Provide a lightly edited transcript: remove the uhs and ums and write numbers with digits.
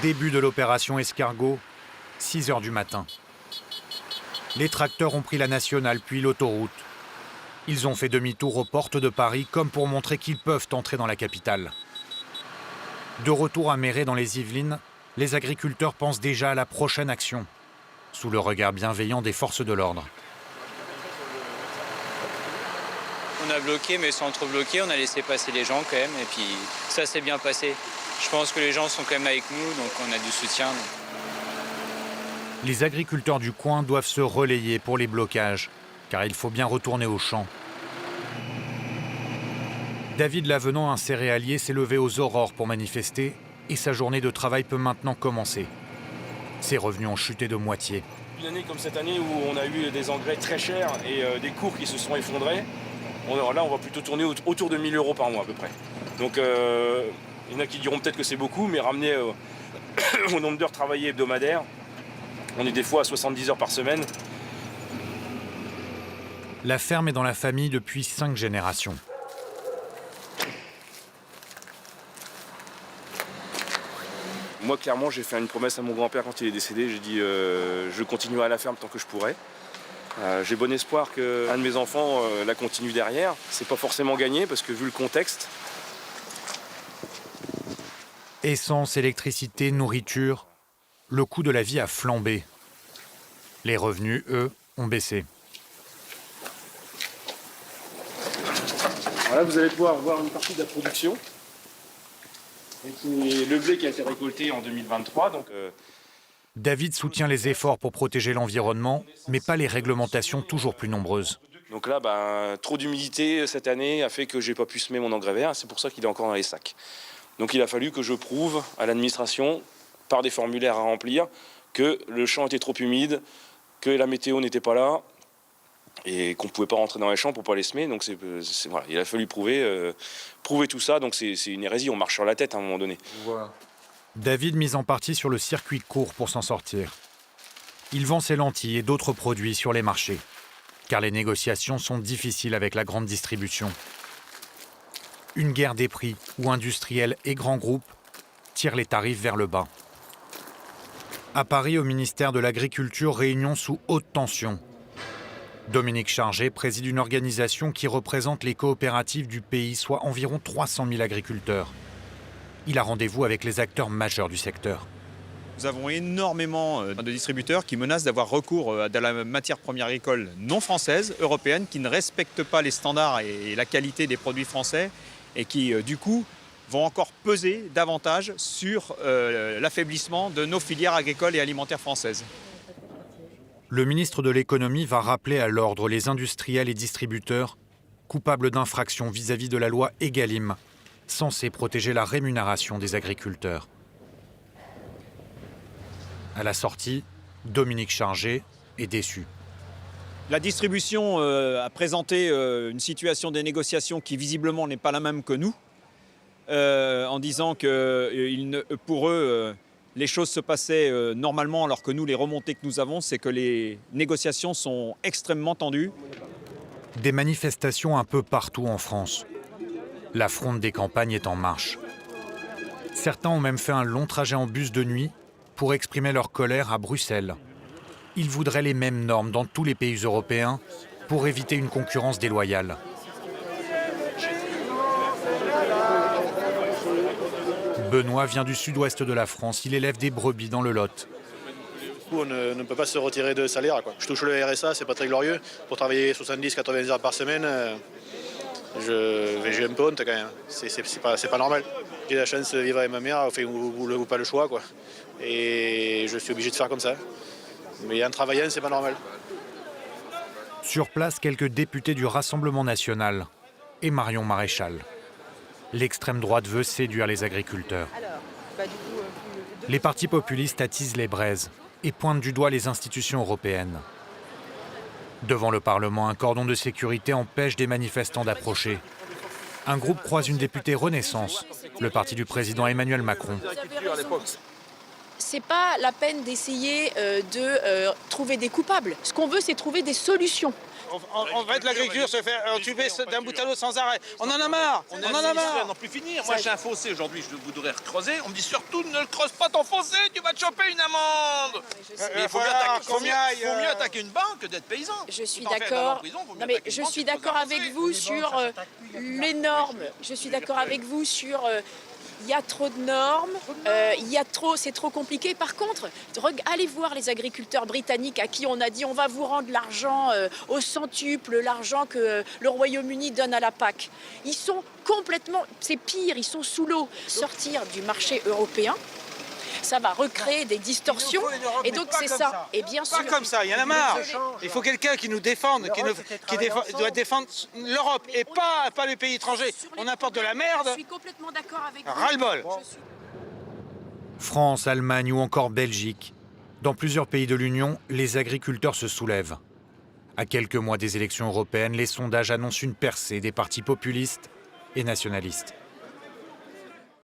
Début de l'opération Escargot, 6 heures du matin. Les tracteurs ont pris la nationale puis l'autoroute. Ils ont fait demi-tour aux portes de Paris comme pour montrer qu'ils peuvent entrer dans la capitale. De retour à Méré dans les Yvelines, les agriculteurs pensent déjà à la prochaine action, sous le regard bienveillant des forces de l'ordre. On a bloqué, mais sans trop bloquer, on a laissé passer les gens quand même, et puis ça s'est bien passé. Je pense que les gens sont quand même avec nous, donc on a du soutien. Les agriculteurs du coin doivent se relayer pour les blocages, car il faut bien retourner au champ. David Lavenant, un céréalier, s'est levé aux aurores pour manifester, et sa journée de travail peut maintenant commencer. Ses revenus ont chuté de moitié. Une année comme cette année où on a eu des engrais très chers et des cours qui se sont effondrés, là on va plutôt tourner autour de 1 000 € par mois à peu près. Donc il y en a qui diront peut-être que c'est beaucoup, mais ramené au nombre d'heures travaillées hebdomadaires, on est des fois à 70 heures par semaine. La ferme est dans la famille depuis 5 générations. Moi, clairement, j'ai fait une promesse à mon grand-père quand il est décédé. J'ai dit je continuerai à la ferme tant que je pourrai. J'ai bon espoir qu'un de mes enfants la continue derrière. C'est pas forcément gagné parce que vu le contexte. Essence, électricité, nourriture, le coût de la vie a flambé. Les revenus, eux, ont baissé. Voilà, vous allez pouvoir voir une partie de la production. Et le blé qui a été récolté en 2023. David soutient les efforts pour protéger l'environnement, mais pas les réglementations toujours plus nombreuses. Donc là, trop d'humidité cette année a fait que j'ai pas pu semer mon engrais vert. C'est pour ça qu'il est encore dans les sacs. Donc il a fallu que je prouve à l'administration, par des formulaires à remplir, que le champ était trop humide, que la météo n'était pas là et qu'on ne pouvait pas rentrer dans les champs pour pas les semer. Donc voilà, il a fallu prouver tout ça. Donc c'est une hérésie, on marche sur la tête à un moment donné. Voilà. David mise en partie sur le circuit court pour s'en sortir. Il vend ses lentilles et d'autres produits sur les marchés, car les négociations sont difficiles avec la grande distribution. Une guerre des prix où industriels et grands groupes tirent les tarifs vers le bas. À Paris, au ministère de l'Agriculture, réunion sous haute tension. Dominique Chargé préside une organisation qui représente les coopératives du pays, soit environ 300 000 agriculteurs. Il a rendez-vous avec les acteurs majeurs du secteur. Nous avons énormément de distributeurs qui menacent d'avoir recours à de la matière première agricole non française, européenne, qui ne respectent pas les standards et la qualité des produits français et qui, du coup, vont encore peser davantage sur l'affaiblissement de nos filières agricoles et alimentaires françaises. Le ministre de l'économie va rappeler à l'ordre les industriels et distributeurs coupables d'infractions vis-à-vis de la loi Egalim, censée protéger la rémunération des agriculteurs. À la sortie, Dominique Chargé est déçu. La distribution a présenté une situation des négociations qui visiblement n'est pas la même que nous, en disant que pour eux, les choses se passaient normalement, alors que nous, les remontées que nous avons, c'est que les négociations sont extrêmement tendues. Des manifestations un peu partout en France. La fronde des campagnes est en marche. Certains ont même fait un long trajet en bus de nuit pour exprimer leur colère à Bruxelles. Ils voudraient les mêmes normes dans tous les pays européens pour éviter une concurrence déloyale. Benoît vient du sud-ouest de la France. Il élève des brebis dans le Lot. On ne peut pas se retirer de salaire, quoi. Je touche le RSA, c'est pas très glorieux. Pour travailler 70-80 heures par semaine, j'ai un peu honte quand même. C'est pas normal. J'ai la chance de vivre avec ma mère, ou pas le choix, quoi. Et je suis obligé de faire comme ça. Mais en travaillant, c'est pas normal. Sur place, quelques députés du Rassemblement national et Marion Maréchal. L'extrême droite veut séduire les agriculteurs. Les partis populistes attisent les braises et pointent du doigt les institutions européennes. Devant le Parlement, un cordon de sécurité empêche des manifestants d'approcher. Un groupe croise une députée Renaissance, le parti du président Emmanuel Macron. c'est pas la peine d'essayer de trouver des coupables. Ce qu'on veut, c'est trouver des solutions. On va être l'agriculture se faire tuer d'un bout à l'autre sans arrêt. On en a marre. On en a marre. Non plus finir. Moi j'ai un fossé aujourd'hui, je voudrais recreuser. On me dit surtout ne creuse pas ton fossé, tu vas te choper une amende. Mais il faut mieux attaquer une banque que d'être paysan. Je suis d'accord. Non mais je suis d'accord avec vous sur les normes. Je suis d'accord avec vous sur il y a trop de normes, c'est trop compliqué. Par contre, allez voir les agriculteurs britanniques à qui on a dit on va vous rendre l'argent au centuple, l'argent que le Royaume-Uni donne à la PAC. Ils sont complètement, c'est pire, ils sont sous l'eau. Sortir du marché européen, ça va recréer des distorsions. Et donc c'est ça. Et bien sûr. Pas comme ça, il y en a marre. Il faut quelqu'un qui nous défende, qui doit défendre l'Europe et pas les pays étrangers. On apporte de la merde. Je suis complètement d'accord avec vous. Ras-le-bol. France, Allemagne ou encore Belgique. Dans plusieurs pays de l'Union, les agriculteurs se soulèvent. À quelques mois des élections européennes, les sondages annoncent une percée des partis populistes et nationalistes.